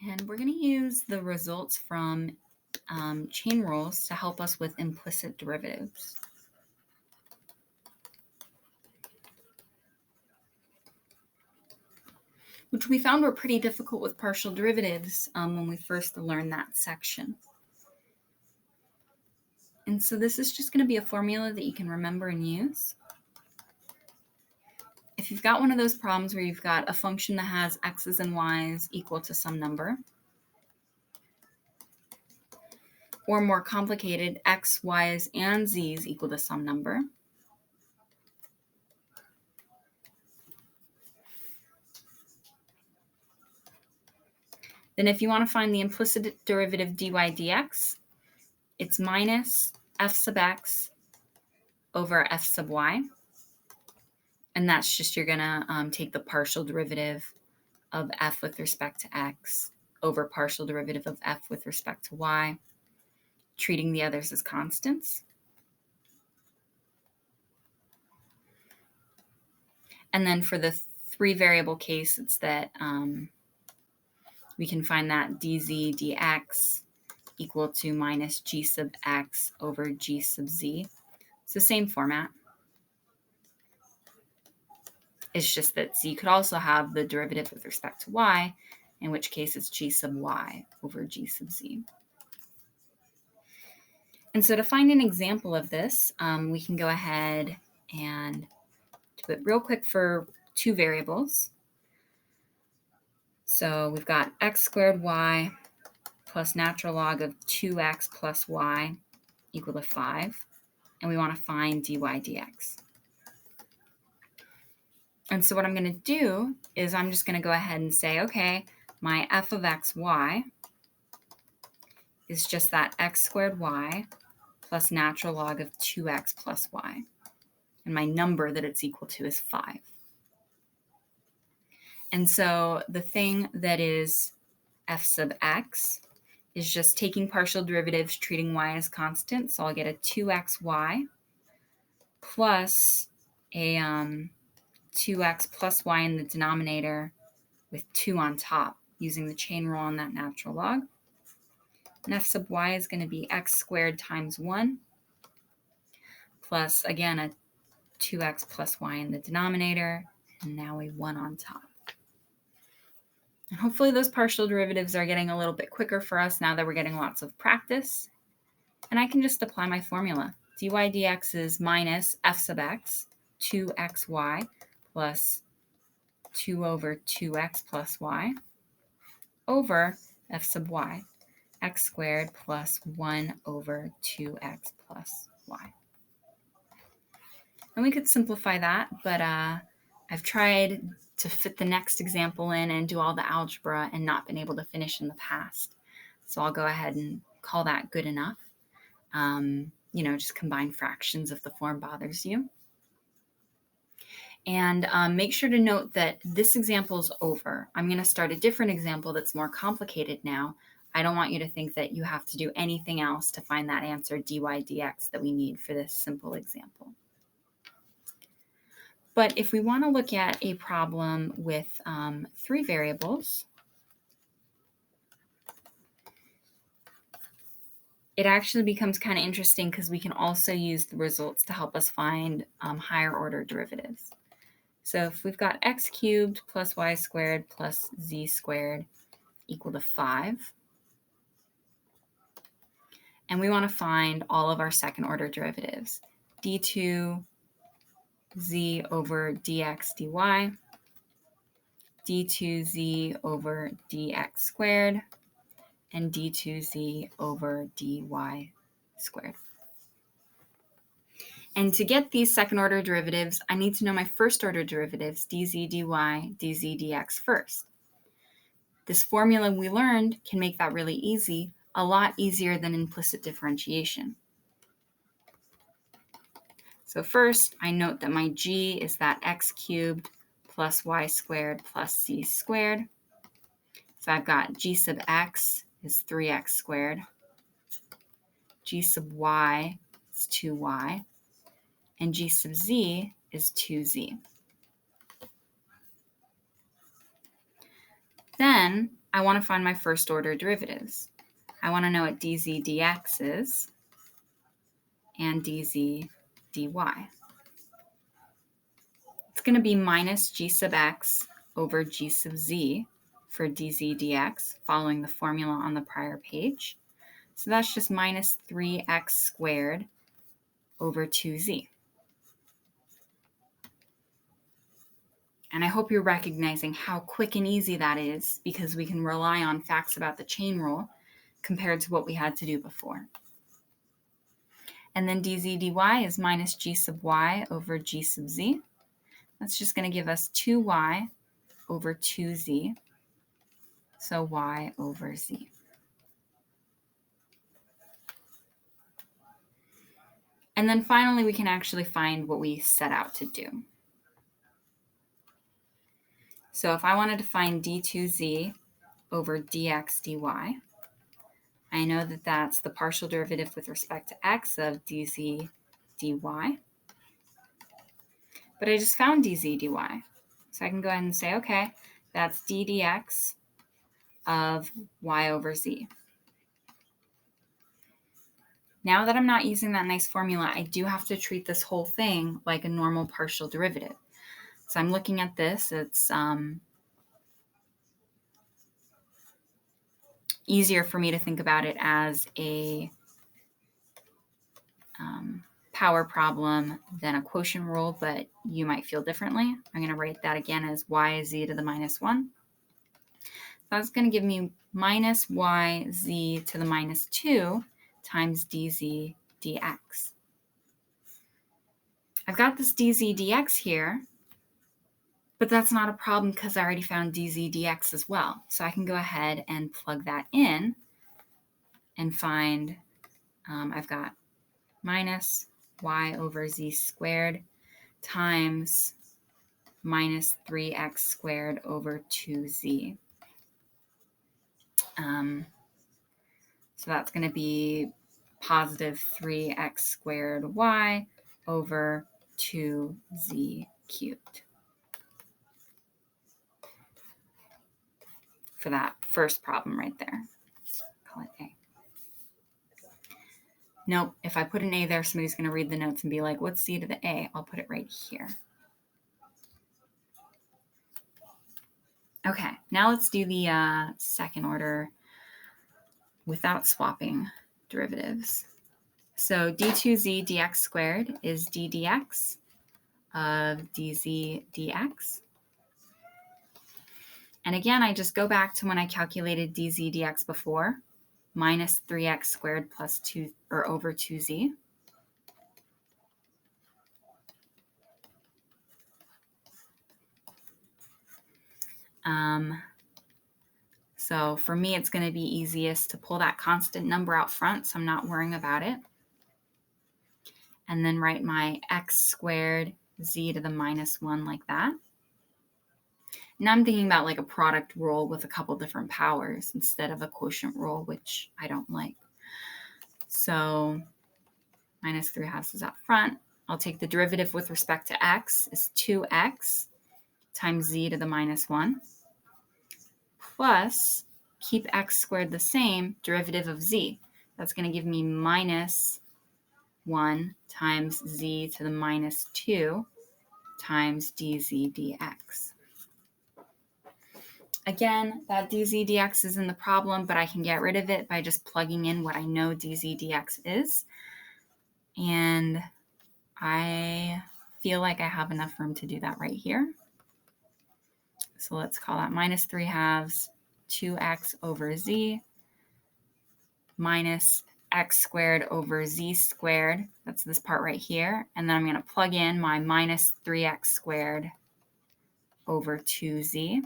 And we're going to use the results from chain rules to help us with implicit derivatives. Which we found were pretty difficult with partial derivatives when we first learned that section. And so this is just going to be a formula that you can remember and use. If you've got one of those problems where you've got a function that has x's and y's equal to some number, or more complicated, x, y's, and z's equal to some number, then if you want to find the implicit derivative dy dx, it's minus f sub x over f sub y. And that's just, you're going to take the partial derivative of f with respect to x over partial derivative of f with respect to y, treating the others as constants. And then for the 3-variable case, it's that we can find that dz dx equal to minus g sub x over g sub z. It's the same format. It's just that z could also have the derivative with respect to y, in which case it's g sub y over g sub z. And so to find an example of this, we can go ahead and do it real quick for 2 variables. So we've got x squared y plus natural log of 2x plus y equal to 5. And we want to find dy dx. And so what I'm going to do is I'm just going to go ahead and say, okay, my f of x, y is just that x squared y plus natural log of 2x plus y. And my number that it's equal to is 5. And so the thing that is f sub x is just taking partial derivatives, treating y as constant. So I'll get a 2xy plus a 2x plus y in the denominator with 2 on top, using the chain rule on that natural log. And f sub y is going to be x squared times 1 plus, again, a 2x plus y in the denominator, and now a 1 on top. And hopefully those partial derivatives are getting a little bit quicker for us now that we're getting lots of practice. And I can just apply my formula. dy dx is minus f sub x, 2xy plus 2 over 2x plus y over f sub y, x squared plus 1 over 2x plus y. And we could simplify that, but I've tried to fit the next example in and do all the algebra and not been able to finish in the past. So I'll go ahead and call that good enough. Just combine fractions if the form bothers you. And make sure to note that this example is over. I'm going to start a different example that's more complicated now. I don't want you to think that you have to do anything else to find that answer dy dx that we need for this simple example. But if we want to look at a problem with 3 variables, it actually becomes kind of interesting because we can also use the results to help us find higher order derivatives. So if we've got x cubed plus y squared plus z squared equal to 5, and we want to find all of our second order derivatives, d2 z over dx dy, d2z over dx squared, and d2z over dy squared. And to get these second order derivatives, I need to know my first order derivatives, dz dy, dz dx first. This formula we learned can make that really easy, a lot easier than implicit differentiation. So first, I note that my g is that x cubed plus y squared plus c squared. So I've got g sub x is 3x squared. G sub y is 2y. And g sub z is 2z. Then I want to find my first order derivatives. I want to know what dz dx is and dz dy. It's going to be minus g sub x over g sub z for dz dx, following the formula on the prior page. So that's just minus 3x squared over 2z. And I hope you're recognizing how quick and easy that is, because we can rely on facts about the chain rule compared to what we had to do before. And then dz dy is minus g sub y over g sub z. That's just going to give us 2y over 2z, so y over z. And then finally, we can actually find what we set out to do. So if I wanted to find d2z over dx dy, I know that that's the partial derivative with respect to x of dz dy. But I just found dz dy. So I can go ahead and say, okay, that's d dx of y over z. Now that I'm not using that nice formula, I do have to treat this whole thing like a normal partial derivative. So I'm looking at this. It's easier for me to think about it as a power problem than a quotient rule, but you might feel differently. I'm going to write that again as y z to the minus 1. That's going to give me minus yz to the minus 2 times dz dx. I've got this dz dx here, but that's not a problem because I already found dz dx as well. So I can go ahead and plug that in and find I've got minus y over z squared times minus 3x squared over 2z. So that's going to be positive 3x squared y over 2z cubed for that first problem right there. Call it A. Nope, if I put an A there, somebody's going to read the notes and be like, what's C to the A? I'll put it right here. Okay, now let's do the second order without swapping derivatives. So d2z dx squared is d dx of dz dx. And again, I just go back to when I calculated dz dx before, minus 3x squared plus 2 or over 2z. So for me, it's going to be easiest to pull that constant number out front, so I'm not worrying about it. And then write my x squared z to the minus 1 like that. Now I'm thinking about like a product rule with a couple different powers instead of a quotient rule, which I don't like. So minus 3/2 is up front. I'll take the derivative with respect to x is 2x times z to the minus 1 plus, keep x squared the same, derivative of z. That's going to give me minus 1 times z to the minus 2 times dz dx. Again, that dz dx is in the problem, but I can get rid of it by just plugging in what I know dz dx is. And I feel like I have enough room to do that right here. So let's call that minus 3/2 2x over z minus x squared over z squared. That's this part right here. And then I'm going to plug in my minus 3x squared over 2z.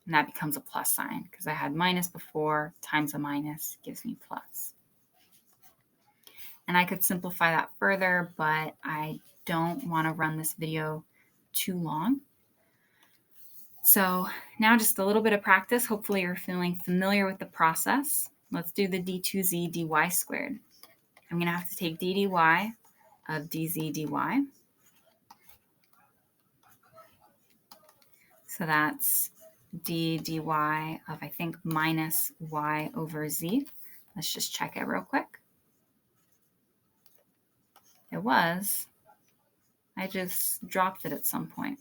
And that becomes a plus sign because I had minus before, times a minus gives me plus. And I could simplify that further, but I don't want to run this video too long. So now just a little bit of practice. Hopefully you're feeling familiar with the process. Let's do the d2z dy squared. I'm going to have to take d dy of dz dy. So that's d dy of, I think, minus y over z. Let's just check it real quick. It was. I just dropped it at some point.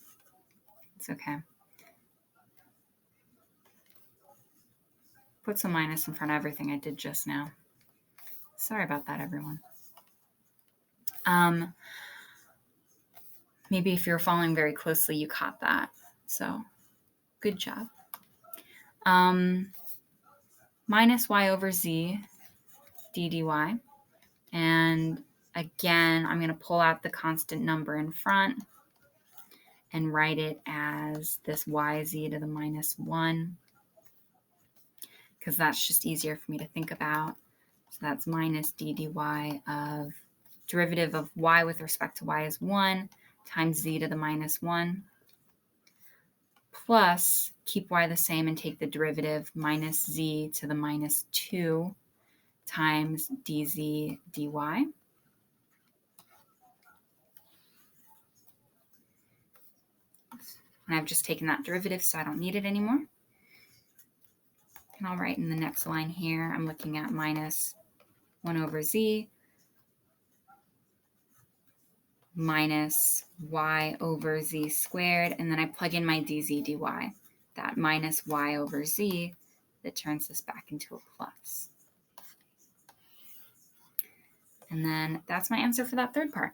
It's okay. Put some minus in front of everything I did just now. Sorry about that, everyone. Maybe if you're following very closely, you caught that. So good job. Minus y over z d dy. And again, I'm going to pull out the constant number in front and write it as this yz to the minus 1, because that's just easier for me to think about. So that's minus d dy of derivative of y with respect to y is 1 times z to the minus 1, plus keep y the same and take the derivative minus z to the minus 2 times dz dy. And I've just taken that derivative, so I don't need it anymore. And I'll write in the next line here, I'm looking at minus 1 over z minus y over z squared, and then I plug in my dz dy, that minus y over z that turns this back into a plus. And then that's my answer for that third part.